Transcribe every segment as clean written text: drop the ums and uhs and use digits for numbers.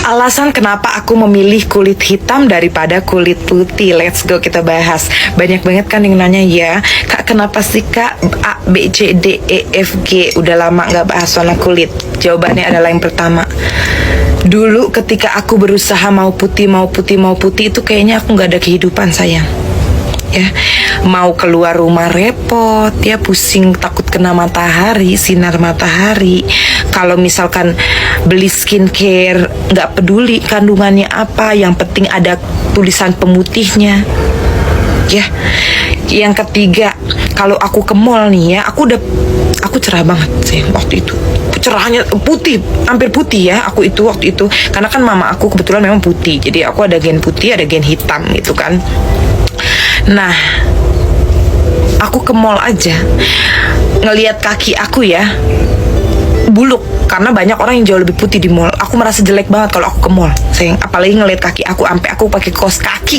Alasan kenapa aku memilih kulit hitam daripada kulit putih. Let's go, kita bahas. Banyak banget kan yang nanya, ya Kak, kenapa sih Kak A, B, C, D, E, F, G udah lama gak bahas warna kulit? Jawabannya adalah yang pertama, dulu ketika aku berusaha mau putih itu kayaknya aku gak ada kehidupan, sayang. Ya, mau keluar rumah repot, ya pusing takut kena matahari, sinar matahari. Kalau misalkan beli skincare, nggak peduli kandungannya apa, yang penting ada tulisan pemutihnya. Ya, yang ketiga, kalau aku ke mall nih ya, aku cerah banget sih waktu itu. Cerahnya putih, hampir putih ya aku itu waktu itu. Karena kan mama aku kebetulan memang putih, jadi aku ada gen putih, ada gen hitam gitu kan. Nah, aku ke mall aja ngelihat kaki aku ya buluk, karena banyak orang yang jauh lebih putih di mall. Aku merasa jelek banget kalau aku ke mall, sayang. Apalagi ngelihat kaki aku, sampai aku pakai kaos kaki.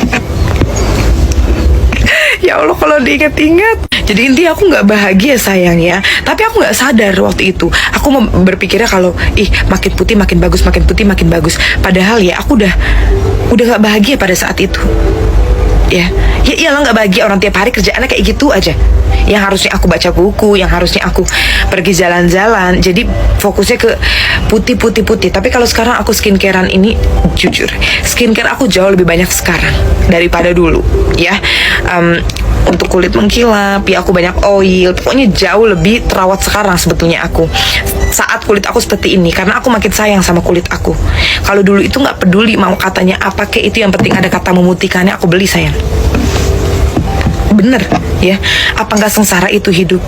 Ya Allah, kalau diingat-ingat. Jadi intinya aku nggak bahagia, sayang ya. Tapi aku nggak sadar waktu itu. Aku berpikirnya kalau makin putih makin bagus, makin putih makin bagus. Padahal ya aku udah nggak bahagia pada saat itu. Ya iyalah, nggak bahagia, orang tiap hari kerjaannya kayak gitu aja. Yang harusnya aku baca buku, yang harusnya aku pergi jalan-jalan, jadi fokusnya ke putih. Tapi kalau sekarang aku skincarean ini, jujur, skincare aku jauh lebih banyak sekarang daripada dulu ya. Untuk kulit mengkilap ya, aku banyak oil. Pokoknya jauh lebih terawat sekarang sebetulnya aku, saat kulit aku seperti ini, karena aku makin sayang sama kulit aku. Kalau dulu itu nggak peduli mau katanya apa kek, itu yang penting ada kata memutihkannya, aku beli, sayang. Bener ya, apa nggak sengsara itu hidup?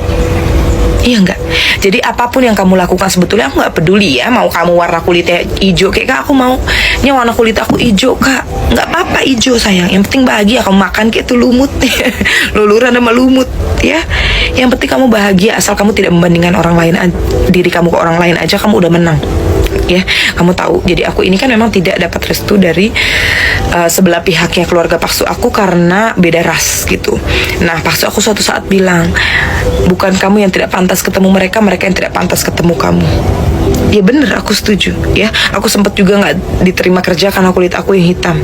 Iya enggak. Jadi apapun yang kamu lakukan sebetulnya aku nggak peduli ya. Mau kamu warna kulitnya hijau kayak Kak, aku maunya warna kulit aku hijau Kak, nggak apa-apa hijau, sayang. Yang penting bahagia. Kamu makan kayak itu lumut luluran sama lumut ya. Yang penting kamu bahagia, asal kamu tidak membandingkan orang lain, diri kamu ke orang lain aja kamu udah menang ya. Kamu tahu, jadi aku ini kan memang tidak dapat restu dari sebelah pihaknya keluarga paksu aku karena beda ras gitu. Nah, paksu aku suatu saat bilang, bukan kamu yang tidak pantas ketemu mereka, mereka yang tidak pantas ketemu kamu. Ya bener, aku setuju ya. Aku sempat juga nggak diterima kerja karena kulit aku yang hitam.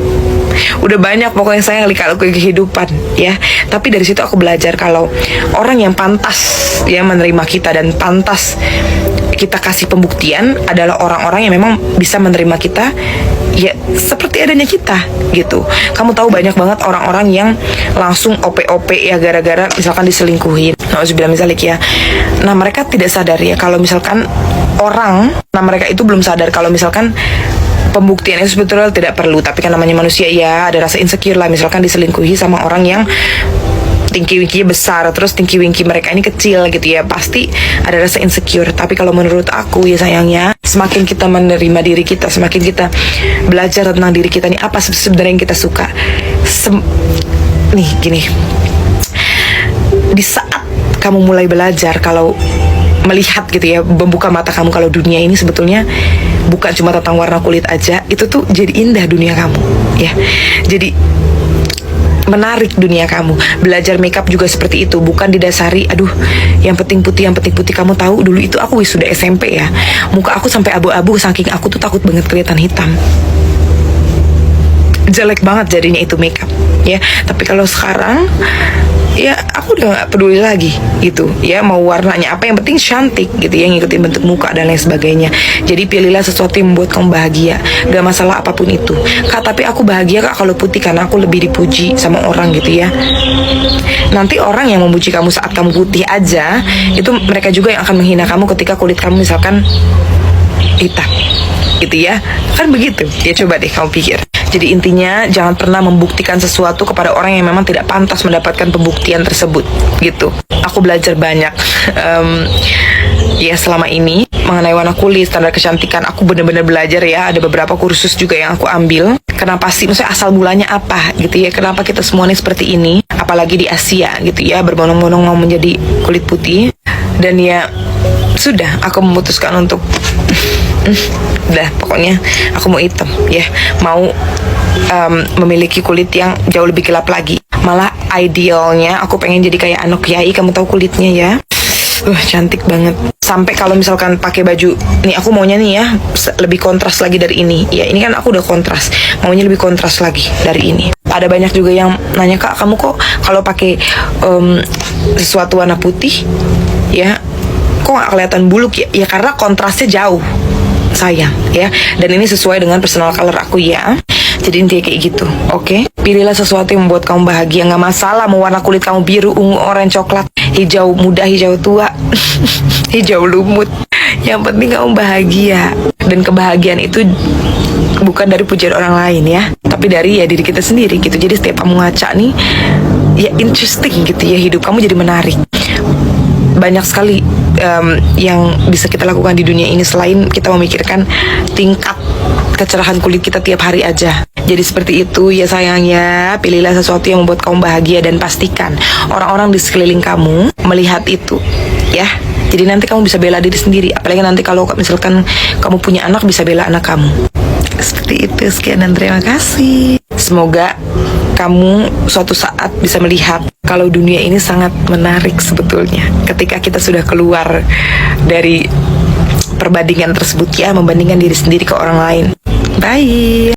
Udah banyak pokoknya saya ngelihat aku kehidupan ya. Tapi dari situ aku belajar kalau orang yang pantas ya menerima kita dan pantas kita kasih pembuktian adalah orang-orang yang memang bisa menerima kita ya seperti adanya kita gitu. Kamu tahu banyak banget orang-orang yang langsung OP ya gara-gara misalkan diselingkuhin. Nauzubillah misalnya ya. Nah, mereka tidak sadar ya kalau misalkan mereka itu belum sadar kalau misalkan pembuktian itu sebetulnya tidak perlu, tapi kan namanya manusia ya, ada rasa insecure lah. Misalkan diselingkuhi sama orang yang tinggi-wingkinya besar, terus tinggi-wingki mereka ini kecil gitu ya, pasti ada rasa insecure. Tapi kalau menurut aku ya sayangnya, semakin kita menerima diri kita, semakin kita belajar tentang diri kita nih, apa sebenarnya yang kita suka. Nih gini, di saat kamu mulai belajar kalau melihat gitu ya, membuka mata kamu kalau dunia ini sebetulnya bukan cuma tentang warna kulit aja, itu tuh jadi indah dunia kamu ya. Jadi menarik dunia kamu. Belajar makeup juga seperti itu, bukan didasari aduh yang penting putih. Kamu tahu dulu itu aku wisuda SMP ya, muka aku sampai abu-abu saking aku tuh takut banget kelihatan hitam. Jelek banget jadinya itu makeup ya. Tapi kalau sekarang ya aku udah gak peduli lagi gitu ya, mau warnanya apa, yang penting cantik gitu ya, ngikutin bentuk muka dan lain sebagainya. Jadi pilihlah sesuatu yang membuat kamu bahagia, gak masalah apapun itu. Kak, tapi aku bahagia Kak kalau putih karena aku lebih dipuji sama orang gitu ya. Nanti orang yang memuji kamu saat kamu putih aja, itu mereka juga yang akan menghina kamu ketika kulit kamu misalkan hitam gitu ya. Kan begitu ya, coba deh kamu pikir. Jadi intinya jangan pernah membuktikan sesuatu kepada orang yang memang tidak pantas mendapatkan pembuktian tersebut gitu. Aku belajar banyak ya selama ini mengenai warna kulit, standar kecantikan. Aku benar-benar belajar ya, ada beberapa kursus juga yang aku ambil. Kenapa sih, maksudnya asal mulanya apa gitu ya, kenapa kita semuanya seperti ini, apalagi di Asia gitu ya, berbondong-bondong mau menjadi kulit putih. Dan ya sudah, aku memutuskan untuk udah pokoknya aku mau hitam ya, mau memiliki kulit yang jauh lebih gelap lagi. Malah idealnya aku pengen jadi kayak Anok Yai, kamu tahu kulitnya ya, Cantik banget. Sampai kalau misalkan pakai baju, nih aku maunya nih ya lebih kontras lagi dari ini. Ya ini kan aku udah kontras, maunya lebih kontras lagi dari ini. Ada banyak juga yang nanya, Kak, kamu kok kalau pakai sesuatu warna putih, ya kok nggak kelihatan buluk ya? Ya karena kontrasnya jauh, sayang ya. Dan ini sesuai dengan personal color aku ya. Jadi intinya kayak gitu, oke? Pilihlah sesuatu yang membuat kamu bahagia. Nggak masalah mau warna kulit kamu biru, ungu, oranye, coklat, hijau muda, hijau tua, hijau lumut. Yang penting kamu bahagia. Dan kebahagiaan itu bukan dari pujian orang lain ya, tapi dari ya diri kita sendiri gitu. Jadi setiap kamu ngaca nih, ya interesting gitu ya, hidup kamu jadi menarik. Banyak sekali yang bisa kita lakukan di dunia ini selain kita memikirkan tingkat kecerahan kulit kita tiap hari aja. Jadi seperti itu ya sayangnya. Pilihlah sesuatu yang membuat kamu bahagia dan pastikan orang-orang di sekeliling kamu melihat itu ya. Jadi nanti kamu bisa bela diri sendiri. Apalagi nanti kalau misalkan kamu punya anak, bisa bela anak kamu. Seperti itu. Sekian dan terima kasih. Semoga kamu suatu saat bisa melihat kalau dunia ini sangat menarik sebetulnya ketika kita sudah keluar dari perbandingan tersebut ya, membandingkan diri sendiri ke orang lain. Bye.